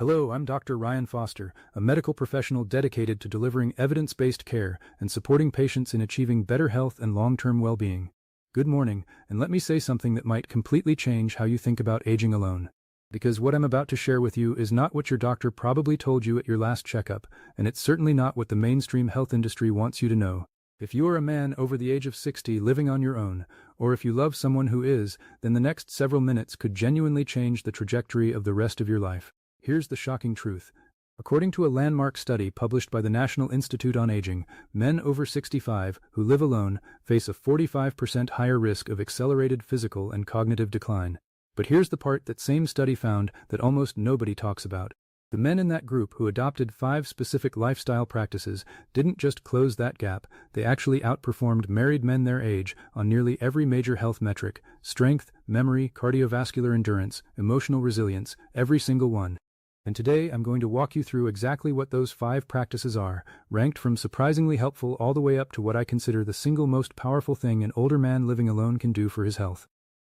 Hello, I'm Dr. Ryan Foster, a medical professional dedicated to delivering evidence-based care and supporting patients in achieving better health and long-term well-being. Good morning, and let me say something that might completely change how you think about aging alone. Because what I'm about to share with you is not what your doctor probably told you at your last checkup, and it's certainly not what the mainstream health industry wants you to know. If you are a man over the age of 60 living on your own, or if you love someone who is, then the next several minutes could genuinely change the trajectory of the rest of your life. Here's the shocking truth. According to a landmark study published by the National Institute on Aging, men over 65 who live alone face a 45% higher risk of accelerated physical and cognitive decline. But here's the part that same study found that almost nobody talks about. The men in that group who adopted 5 specific lifestyle practices didn't just close that gap, they actually outperformed married men their age on nearly every major health metric: strength, memory, cardiovascular endurance, emotional resilience, every single one. And today I'm going to walk you through exactly what those 5 practices are, ranked from surprisingly helpful all the way up to what I consider the single most powerful thing an older man living alone can do for his health.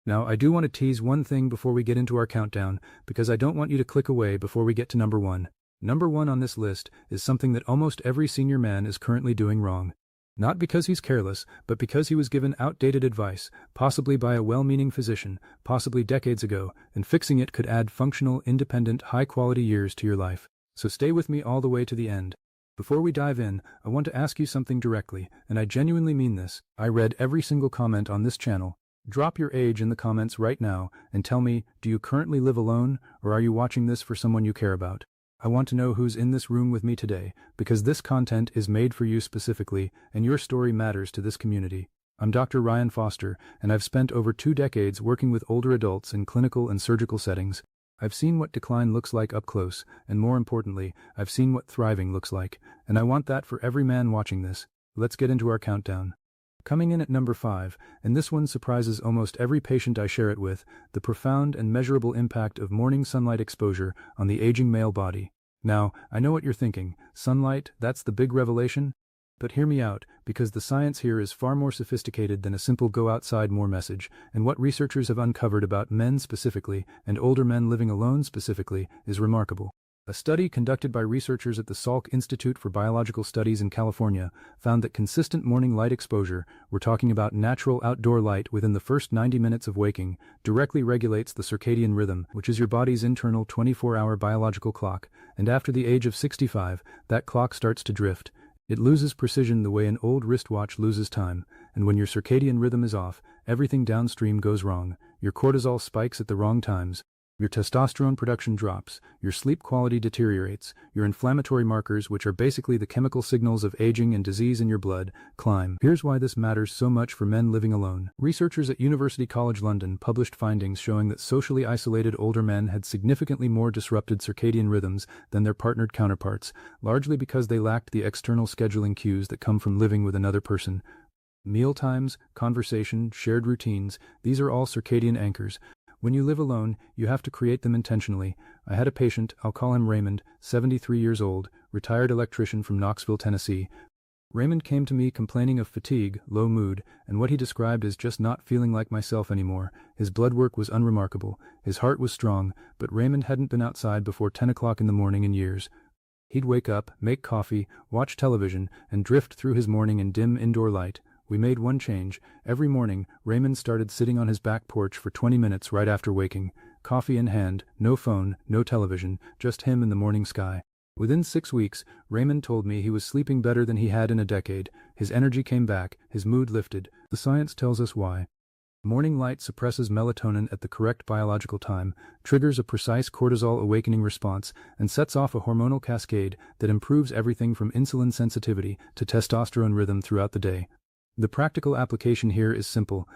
Now, I do want to tease one thing before we get into our countdown, because I don't want you to click away before we get to number 1. Number 1 on this list is something that almost every senior man is currently doing wrong. Not because he's careless, but because he was given outdated advice, possibly by a well-meaning physician, possibly decades ago, and fixing it could add functional, independent, high-quality years to your life. So stay with me all the way to the end. Before we dive in, I want to ask you something directly, and I genuinely mean this. I read every single comment on this channel. Drop your age in the comments right now and tell me, do you currently live alone, or are you watching this for someone you care about? I want to know who's in this room with me today, because this content is made for you specifically, and your story matters to this community. I'm Dr. Ryan Foster, and I've spent over 2 decades working with older adults in clinical and surgical settings. I've seen what decline looks like up close, and more importantly, I've seen what thriving looks like, and I want that for every man watching this. Let's get into our countdown. Coming in at number 5, and this one surprises almost every patient I share it with, the profound and measurable impact of morning sunlight exposure on the aging male body. Now, I know what you're thinking. Sunlight, that's the big revelation? But hear me out, because the science here is far more sophisticated than a simple go outside more message, and what researchers have uncovered about men specifically, and older men living alone specifically, is remarkable. A study conducted by researchers at the Salk Institute for Biological Studies in California found that consistent morning light exposure, we're talking about natural outdoor light within the first 90 minutes of waking, directly regulates the circadian rhythm, which is your body's internal 24-hour biological clock, and after the age of 65, that clock starts to drift. It loses precision the way an old wristwatch loses time, and when your circadian rhythm is off, everything downstream goes wrong. Your cortisol spikes at the wrong times. Your testosterone production drops, your sleep quality deteriorates, your inflammatory markers, which are basically the chemical signals of aging and disease in your blood, climb. Here's why this matters so much for men living alone. Researchers at University College London published findings showing that socially isolated older men had significantly more disrupted circadian rhythms than their partnered counterparts, largely because they lacked the external scheduling cues that come from living with another person. Meal times, conversation, shared routines, these are all circadian anchors. When you live alone, you have to create them intentionally. I had a patient, I'll call him Raymond, 73 years old, retired electrician from Knoxville, Tennessee. Raymond came to me complaining of fatigue, low mood, and what he described as just not feeling like myself anymore. His blood work was unremarkable. His heart was strong, but Raymond hadn't been outside before 10 o'clock in the morning in years. He'd wake up, make coffee, watch television, and drift through his morning in dim indoor light. We made one change. Every morning, Raymond started sitting on his back porch for 20 minutes right after waking. Coffee in hand, no phone, no television, just him and the morning sky. Within 6 weeks, Raymond told me he was sleeping better than he had in a decade. His energy came back, his mood lifted. The science tells us why. Morning light suppresses melatonin at the correct biological time, triggers a precise cortisol awakening response, and sets off a hormonal cascade that improves everything from insulin sensitivity to testosterone rhythm throughout the day. The practical application here is simple.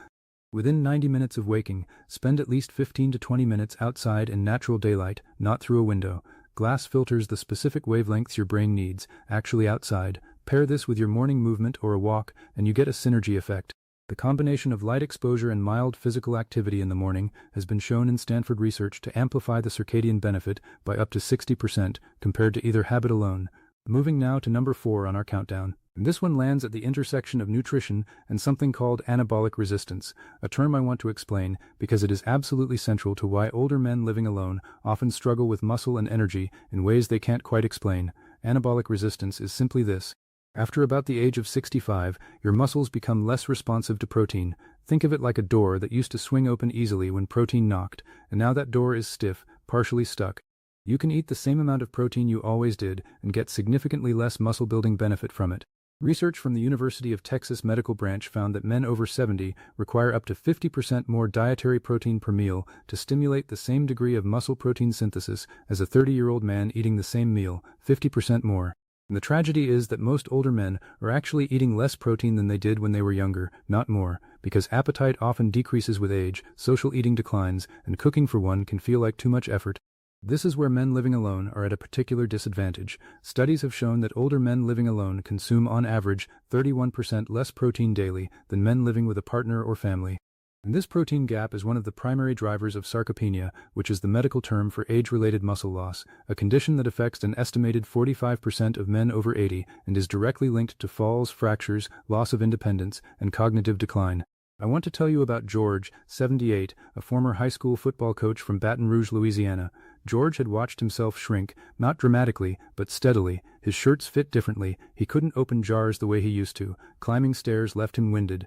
Within 90 minutes of waking, spend at least 15 to 20 minutes outside in natural daylight, not through a window. Glass filters the specific wavelengths your brain needs, actually outside. Pair this with your morning movement or a walk, and you get a synergy effect. The combination of light exposure and mild physical activity in the morning has been shown in Stanford research to amplify the circadian benefit by up to 60% compared to either habit alone. Moving now to number 4 on our countdown. And this one lands at the intersection of nutrition and something called anabolic resistance, a term I want to explain because it is absolutely central to why older men living alone often struggle with muscle and energy in ways they can't quite explain. Anabolic resistance is simply this. After about the age of 65, your muscles become less responsive to protein. Think of it like a door that used to swing open easily when protein knocked, and now that door is stiff, partially stuck. You can eat the same amount of protein you always did and get significantly less muscle-building benefit from it. Research from the University of Texas Medical Branch found that men over 70 require up to 50% more dietary protein per meal to stimulate the same degree of muscle protein synthesis as a 30-year-old man eating the same meal, 50% more. And the tragedy is that most older men are actually eating less protein than they did when they were younger, not more, because appetite often decreases with age, social eating declines, and cooking for one can feel like too much effort. This is where men living alone are at a particular disadvantage. Studies have shown that older men living alone consume on average 31% less protein daily than men living with a partner or family. And this protein gap is one of the primary drivers of sarcopenia, which is the medical term for age-related muscle loss, a condition that affects an estimated 45% of men over 80 and is directly linked to falls, fractures, loss of independence, and cognitive decline. I want to tell you about George, 78, a former high school football coach from Baton Rouge, Louisiana. George had watched himself shrink, not dramatically, but steadily. His shirts fit differently, he couldn't open jars the way he used to, climbing stairs left him winded.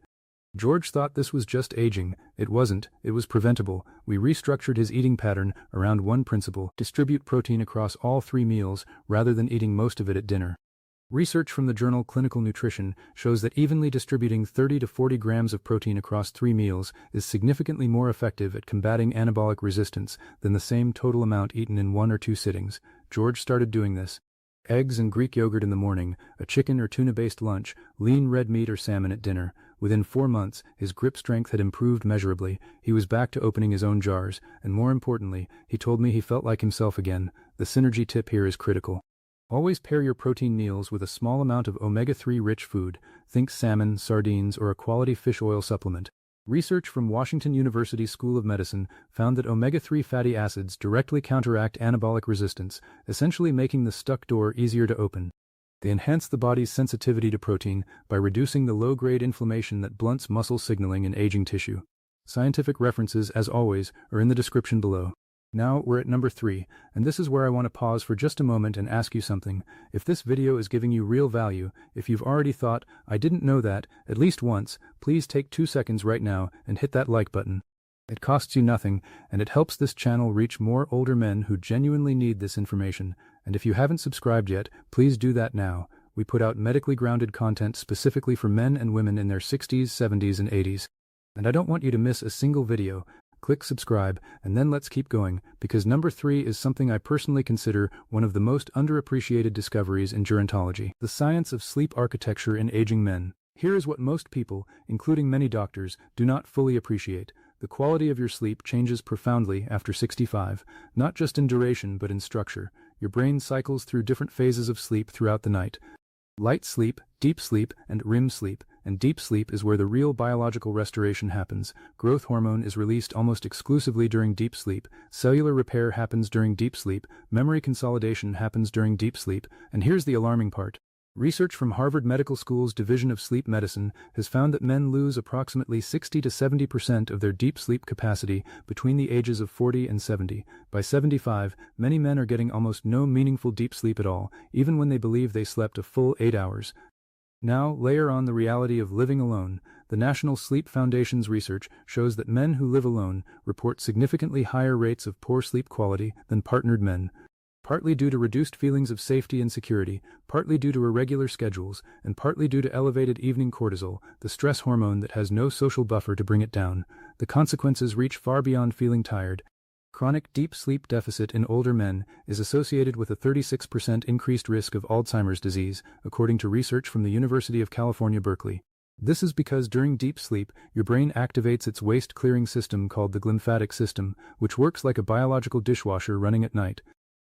George thought this was just aging. It wasn't, it was preventable. We restructured his eating pattern around one principle: distribute protein across all 3 meals rather than eating most of it at dinner. Research from the journal Clinical Nutrition shows that evenly distributing 30 to 40 grams of protein across 3 meals is significantly more effective at combating anabolic resistance than the same total amount eaten in 1 or 2 sittings. George started doing this. Eggs and Greek yogurt in the morning, a chicken or tuna-based lunch, lean red meat or salmon at dinner. Within 4 months, his grip strength had improved measurably. He was back to opening his own jars, and more importantly, he told me he felt like himself again. The synergy tip here is critical. Always pair your protein meals with a small amount of omega-3 rich food. Think salmon, sardines, or a quality fish oil supplement. Research from Washington University School of Medicine found that omega-3 fatty acids directly counteract anabolic resistance, essentially making the stuck door easier to open. They enhance the body's sensitivity to protein by reducing the low-grade inflammation that blunts muscle signaling in aging tissue. Scientific references, as always, are in the description below. Now we're at number 3, and this is where I want to pause for just a moment and ask you something. If this video is giving you real value, if you've already thought, I didn't know that, at least once, please take 2 seconds right now and hit that like button. It costs you nothing, and it helps this channel reach more older men who genuinely need this information. And if you haven't subscribed yet, please do that now. We put out medically grounded content specifically for men and women in their 60s, 70s, and 80s. And I don't want you to miss a single video. Click subscribe, and then let's keep going, because number 3 is something I personally consider one of the most underappreciated discoveries in gerontology: the science of sleep architecture in aging men. Here is what most people, including many doctors, do not fully appreciate. The quality of your sleep changes profoundly after 65, not just in duration but in structure. Your brain cycles through different phases of sleep throughout the night. Light sleep, deep sleep, and REM sleep. And deep sleep is where the real biological restoration happens. Growth hormone is released almost exclusively during deep sleep. Cellular repair happens during deep sleep. Memory consolidation happens during deep sleep. And here's the alarming part. Research from Harvard Medical School's Division of Sleep Medicine has found that men lose approximately 60 to 70% of their deep sleep capacity between the ages of 40 and 70. By 75, many men are getting almost no meaningful deep sleep at all, even when they believe they slept a full 8 hours. Now, layer on the reality of living alone. The National Sleep Foundation's research shows that men who live alone report significantly higher rates of poor sleep quality than partnered men, partly due to reduced feelings of safety and security, partly due to irregular schedules, and partly due to elevated evening cortisol, the stress hormone that has no social buffer to bring it down. The consequences reach far beyond feeling tired. Chronic deep sleep deficit in older men is associated with a 36% increased risk of Alzheimer's disease, according to research from the University of California, Berkeley. This is because during deep sleep, your brain activates its waste-clearing system called the glymphatic system, which works like a biological dishwasher running at night.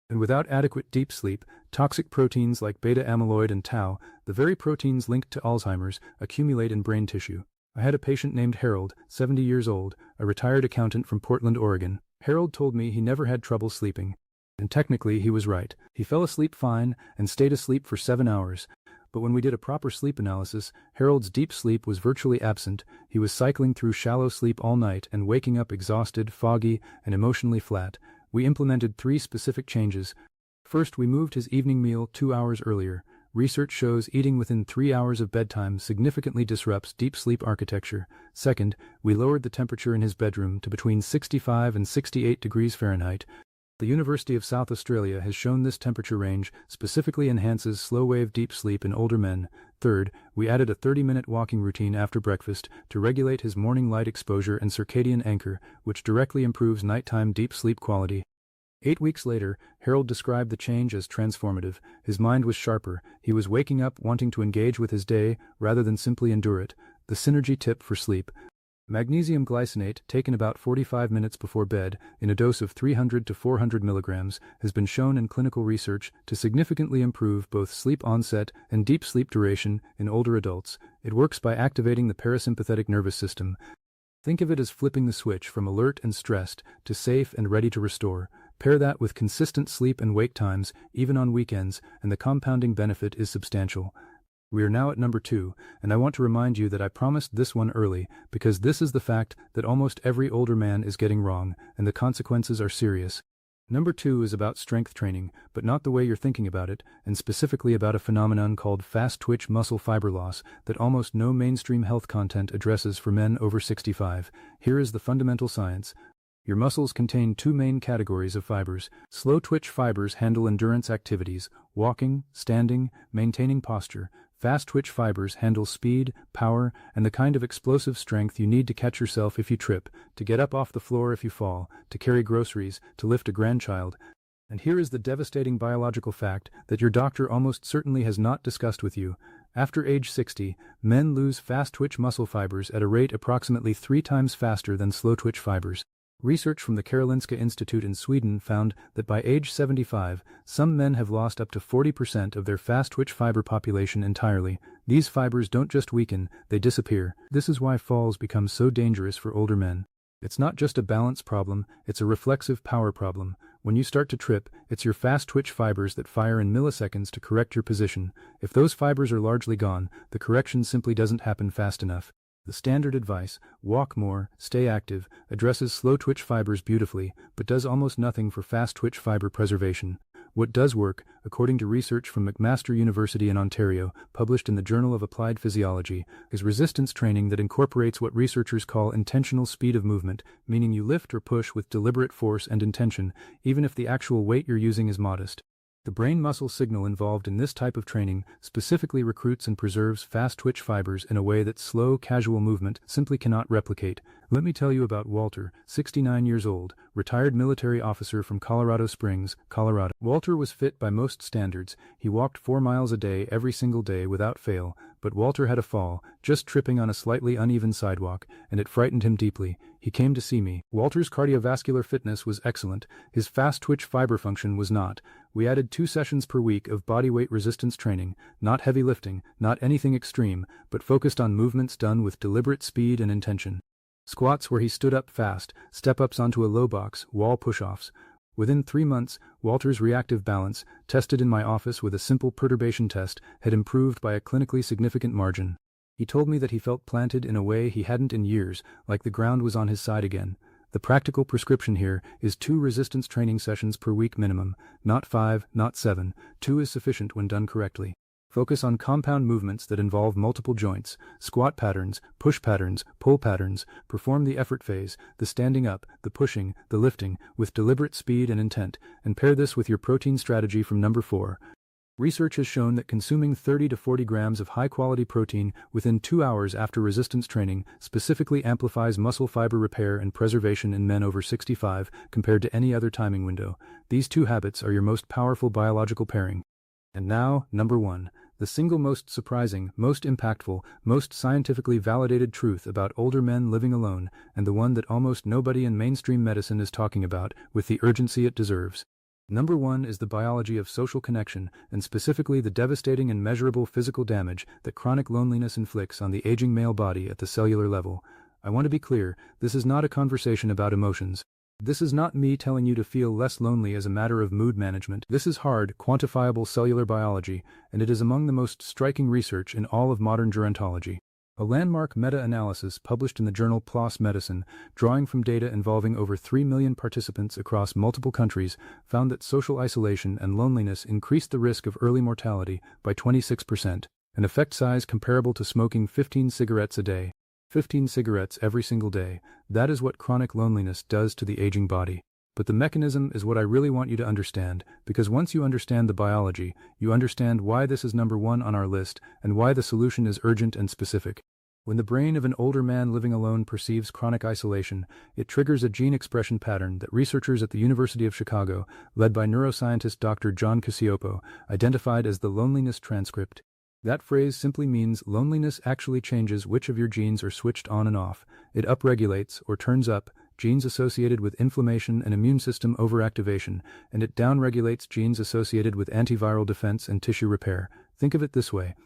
And without adequate deep sleep, toxic proteins like beta-amyloid and tau, the very proteins linked to Alzheimer's, accumulate in brain tissue. I had a patient named Harold, 70 years old, a retired accountant from Portland, Oregon. Harold told me he never had trouble sleeping. And technically, he was right. He fell asleep fine and stayed asleep for 7 hours. but when we did a proper sleep analysis, Harold's deep sleep was virtually absent. He was cycling through shallow sleep all night and waking up exhausted, foggy, and emotionally flat. We implemented 3 specific changes. First, we moved his evening meal 2 hours earlier. Research shows eating within 3 hours of bedtime significantly disrupts deep sleep architecture. Second, we lowered the temperature in his bedroom to between 65 and 68 degrees Fahrenheit. The University of South Australia has shown this temperature range specifically enhances slow-wave deep sleep in older men. Third, we added a 30-minute walking routine after breakfast to regulate his morning light exposure and circadian anchor, which directly improves nighttime deep sleep quality. 8 weeks later, Harold described the change as transformative. His mind was sharper. He was waking up wanting to engage with his day rather than simply endure it. The synergy tip for sleep. Magnesium glycinate, taken about 45 minutes before bed, in a dose of 300 to 400 milligrams, has been shown in clinical research to significantly improve both sleep onset and deep sleep duration in older adults. It works by activating the parasympathetic nervous system. Think of it as flipping the switch from alert and stressed to safe and ready to restore. Pair that with consistent sleep and wake times, even on weekends, and the compounding benefit is substantial. We are now at number 2, and I want to remind you that I promised this one early, because this is the fact that almost every older man is getting wrong, and the consequences are serious. Number 2 is about strength training, but not the way you're thinking about it, and specifically about a phenomenon called fast-twitch muscle fiber loss that almost no mainstream health content addresses for men over 65. Here is the fundamental science. Your muscles contain 2 main categories of fibers. Slow-twitch fibers handle endurance activities, walking, standing, maintaining posture. Fast-twitch fibers handle speed, power, and the kind of explosive strength you need to catch yourself if you trip, to get up off the floor if you fall, to carry groceries, to lift a grandchild. And here is the devastating biological fact that your doctor almost certainly has not discussed with you. After age 60, men lose fast-twitch muscle fibers at a rate approximately 3 times faster than slow-twitch fibers. Research from the Karolinska Institute in Sweden found that by age 75, some men have lost up to 40% of their fast-twitch fiber population entirely. These fibers don't just weaken, they disappear. This is why falls become so dangerous for older men. It's not just a balance problem, it's a reflexive power problem. When you start to trip, it's your fast-twitch fibers that fire in milliseconds to correct your position. If those fibers are largely gone, the correction simply doesn't happen fast enough. The standard advice, walk more, stay active, addresses slow-twitch fibers beautifully, but does almost nothing for fast-twitch fiber preservation. What does work, according to research from McMaster University in Ontario, published in the Journal of Applied Physiology, is resistance training that incorporates what researchers call intentional speed of movement, meaning you lift or push with deliberate force and intention, even if the actual weight you're using is modest. The brain-muscle signal involved in this type of training specifically recruits and preserves fast-twitch fibers in a way that slow, casual movement simply cannot replicate. Let me tell you about Walter, 69 years old, retired military officer from Colorado Springs, Colorado. Walter was fit by most standards. He walked 4 miles a day every single day without fail, but Walter had a fall, just tripping on a slightly uneven sidewalk, and it frightened him deeply. He came to see me. Walter's cardiovascular fitness was excellent. His fast-twitch fiber function was not. We added 2 sessions per week of bodyweight resistance training, not heavy lifting, not anything extreme, but focused on movements done with deliberate speed and intention. Squats where he stood up fast, step-ups onto a low box, wall push-offs. Within 3 months, Walter's reactive balance, tested in my office with a simple perturbation test, had improved by a clinically significant margin. He told me that he felt planted in a way he hadn't in years, like the ground was on his side again. The practical prescription here is 2 resistance training sessions per week minimum, not 5, not 7. 2 is sufficient when done correctly. Focus on compound movements that involve multiple joints, squat patterns, push patterns, pull patterns. Perform the effort phase, the standing up, the pushing, the lifting, with deliberate speed and intent, and pair this with your protein strategy from number 4. Research has shown that consuming 30 to 40 grams of high-quality protein within 2 hours after resistance training specifically amplifies muscle fiber repair and preservation in men over 65 compared to any other timing window. These 2 habits are your most powerful biological pairing. And now, number 1. The single most surprising, most impactful, most scientifically validated truth about older men living alone, and the one that almost nobody in mainstream medicine is talking about with the urgency it deserves. Number 1 is the biology of social connection, and specifically the devastating and measurable physical damage that chronic loneliness inflicts on the aging male body at the cellular level. I want to be clear, this is not a conversation about emotions. This is not me telling you to feel less lonely as a matter of mood management. This is hard, quantifiable cellular biology, and it is among the most striking research in all of modern gerontology. A landmark meta-analysis published in the journal PLOS Medicine, drawing from data involving over 3 million participants across multiple countries, found that social isolation and loneliness increased the risk of early mortality by 26%, an effect size comparable to smoking 15 cigarettes a day. 15 cigarettes every single day. That is what chronic loneliness does to the aging body. But the mechanism is what I really want you to understand, because once you understand the biology, you understand why this is number one on our list and why the solution is urgent and specific. When the brain of an older man living alone perceives chronic isolation, it triggers a gene expression pattern that researchers at the University of Chicago, led by neuroscientist Dr. John Cacioppo, identified as the loneliness transcript. That phrase simply means loneliness actually changes which of your genes are switched on and off. It upregulates, or turns up, genes associated with inflammation and immune system overactivation, and it downregulates genes associated with antiviral defense and tissue repair. Think of it this way.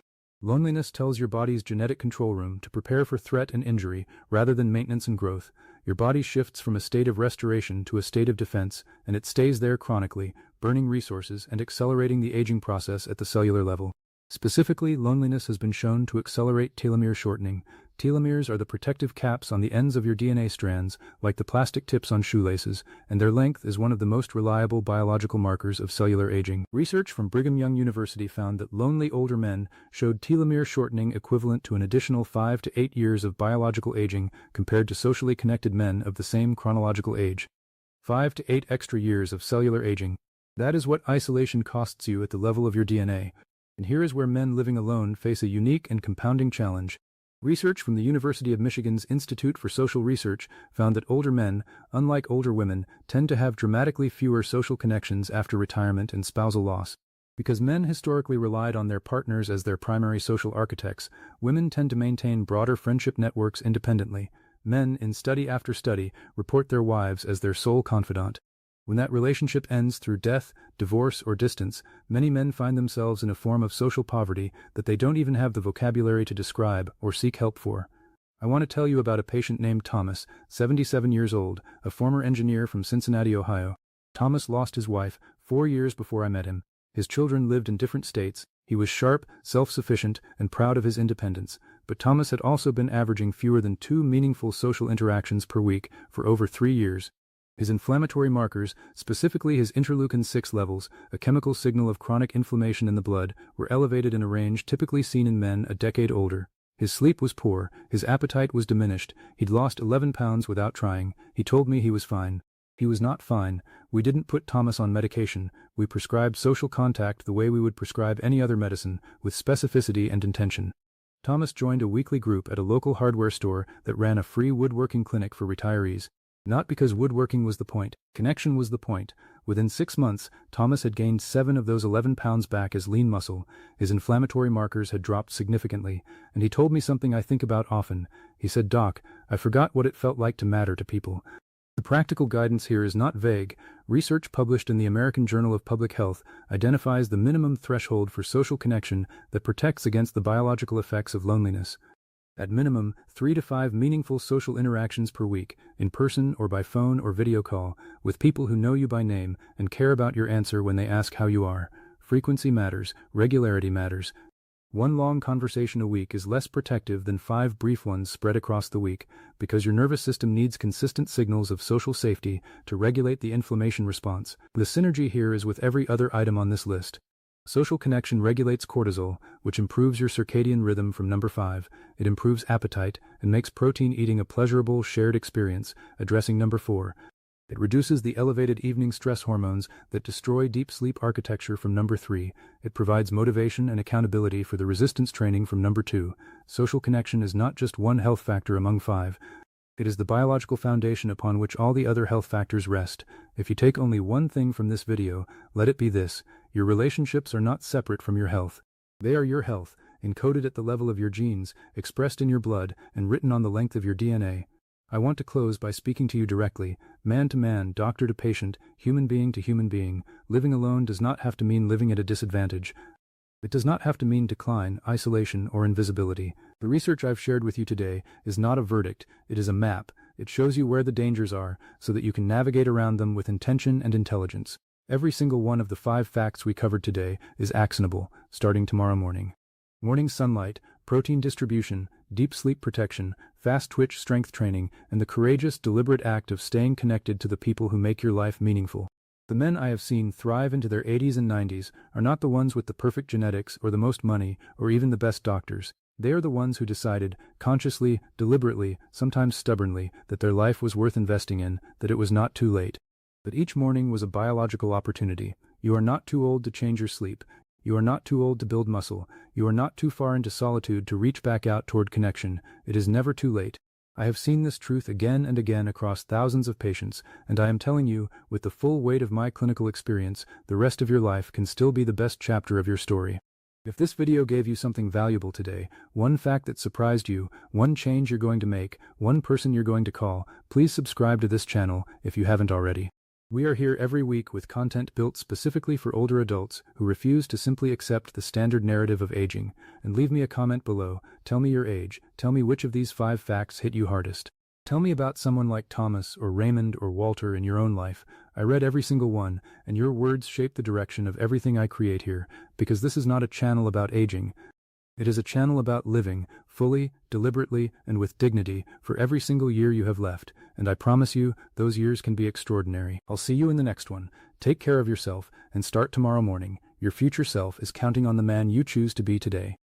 Loneliness tells your body's genetic control room to prepare for threat and injury rather than maintenance and growth. Your body shifts from a state of restoration to a state of defense, and it stays there chronically, burning resources and accelerating the aging process at the cellular level. Specifically, loneliness has been shown to accelerate telomere shortening. Telomeres are the protective caps on the ends of your DNA strands, like the plastic tips on shoelaces, and their length is one of the most reliable biological markers of cellular aging. Research from Brigham Young University found that lonely older men showed telomere shortening equivalent to an additional 5 to 8 years of biological aging compared to socially connected men of the same chronological age. 5 to 8 extra years of cellular aging. That is what isolation costs you at the level of your DNA. And here is where men living alone face a unique and compounding challenge. Research from the University of Michigan's Institute for Social Research found that older men, unlike older women, tend to have dramatically fewer social connections after retirement and spousal loss. Because men historically relied on their partners as their primary social architects, women tend to maintain broader friendship networks independently. Men, in study after study, report their wives as their sole confidant. When that relationship ends through death, divorce, or distance, many men find themselves in a form of social poverty that they don't even have the vocabulary to describe or seek help for. I want to tell you about a patient named Thomas, 77 years old, a former engineer from Cincinnati, Ohio. Thomas lost his wife 4 years before I met him. His children lived in different states. He was sharp, self-sufficient, and proud of his independence, but Thomas had also been averaging fewer than 2 meaningful social interactions per week for over 3 years. His inflammatory markers, specifically his interleukin-6 levels, a chemical signal of chronic inflammation in the blood, were elevated in a range typically seen in men a decade older. His sleep was poor, his appetite was diminished, he'd lost 11 pounds without trying. He told me he was fine. He was not fine. We didn't put Thomas on medication. We prescribed social contact the way we would prescribe any other medicine, with specificity and intention. Thomas joined a weekly group at a local hardware store that ran a free woodworking clinic for retirees. Not because woodworking was the point, connection was the point. Within 6 months, Thomas had gained 7 of those 11 pounds back as lean muscle. His inflammatory markers had dropped significantly, and he told me something I think about often. He said, "Doc, I forgot what it felt like to matter to people." The practical guidance here is not vague. Research published in the American Journal of Public Health identifies the minimum threshold for social connection that protects against the biological effects of loneliness. At minimum, 3 to 5 meaningful social interactions per week, in person or by phone or video call, with people who know you by name and care about your answer when they ask how you are. Frequency matters, regularity matters. 1 long conversation a week is less protective than 5 brief ones spread across the week, because your nervous system needs consistent signals of social safety to regulate the inflammation response. The synergy here is with every other item on this list. Social connection regulates cortisol, which improves your circadian rhythm from number 5. It improves appetite and makes protein eating a pleasurable, shared experience, addressing number 4. It reduces the elevated evening stress hormones that destroy deep sleep architecture from number 3. It provides motivation and accountability for the resistance training from number 2. Social connection is not just one health factor among 5. It is the biological foundation upon which all the other health factors rest. If you take only one thing from this video, let it be this: your relationships are not separate from your health. They are your health, encoded at the level of your genes, expressed in your blood, and written on the length of your DNA. I want to close by speaking to you directly, man to man, doctor to patient, human being to human being. Living alone does not have to mean living at a disadvantage. It does not have to mean decline, isolation, or invisibility. The research I've shared with you today is not a verdict, it is a map. It shows you where the dangers are so that you can navigate around them with intention and intelligence. Every single one of the 5 facts we covered today is actionable, starting tomorrow morning. Morning sunlight, protein distribution, deep sleep protection, fast twitch strength training, and the courageous, deliberate act of staying connected to the people who make your life meaningful. The men I have seen thrive into their 80s and 90s are not the ones with the perfect genetics or the most money or even the best doctors. They are the ones who decided, consciously, deliberately, sometimes stubbornly, that their life was worth investing in, that it was not too late. That each morning was a biological opportunity. You are not too old to change your sleep. You are not too old to build muscle. You are not too far into solitude to reach back out toward connection. It is never too late. I have seen this truth again and again across thousands of patients, and I am telling you, with the full weight of my clinical experience, the rest of your life can still be the best chapter of your story. If this video gave you something valuable today, one fact that surprised you, one change you're going to make, one person you're going to call, please subscribe to this channel if you haven't already. We are here every week with content built specifically for older adults who refuse to simply accept the standard narrative of aging. And leave me a comment below. Tell me your age. Tell me which of these 5 facts hit you hardest. Tell me about someone like Thomas or Raymond or Walter in your own life. I read every single one, and your words shape the direction of everything I create here, because this is not a channel about aging. It is a channel about living, fully, deliberately, and with dignity, for every single year you have left, and I promise you, those years can be extraordinary. I'll see you in the next one. Take care of yourself, and start tomorrow morning. Your future self is counting on the man you choose to be today.